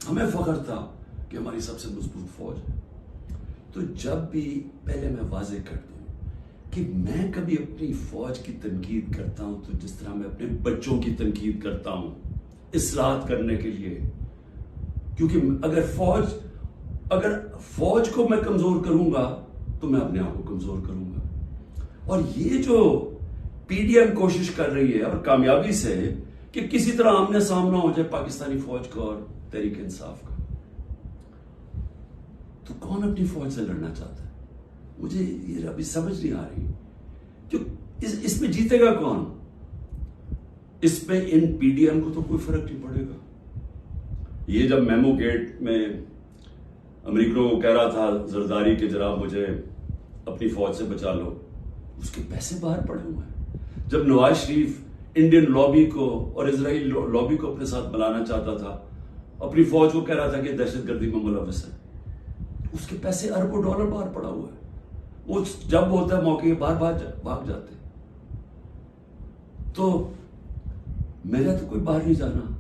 ہمیں فخر تھا کہ ہماری سب سے مضبوط فوج ہے. تو جب بھی پہلے میں واضح کر دوں کہ میں کبھی اپنی فوج کی تنقید کرتا ہوں تو جس طرح میں اپنے بچوں کی تنقید کرتا ہوں اصلاحات کرنے کے لیے. کیونکہ اگر فوج کو میں کمزور کروں گا تو میں اپنے آپ کو کمزور کروں گا. اور یہ جو پی ڈی ایم کوشش کر رہی ہے اور کامیابی سے کہ کسی طرح آمنے سامنا ہو جائے پاکستانی فوج کا اور تحریک انصاف کا، تو کون اپنی فوج سے لڑنا چاہتا ہے؟ مجھے یہ ابھی سمجھ نہیں آ رہی کہ اس میں جیتے گا کون؟ اس پہ ان پی ڈی ایم کو تو کوئی فرق نہیں پڑے گا. یہ جب میمو گیٹ میں امریکہ کو کہہ رہا تھا زرداری کہ جناب مجھے اپنی فوج سے بچا لو، اس کے پیسے باہر پڑے ہوئے ہیں. جب نواز شریف انڈین لابی کو اور اسرائیل لابی کو اپنے ساتھ بلانا چاہتا تھا، اپنی فوج کو کہہ رہا تھا کہ دہشت گردی میں ملوث ہے، اس کے پیسے اربوں ڈالر باہر پڑا ہوا ہے. وہ جب ہوتا ہے موقع باہر بھاگ جاتے. تو میرا تو کوئی باہر نہیں جانا.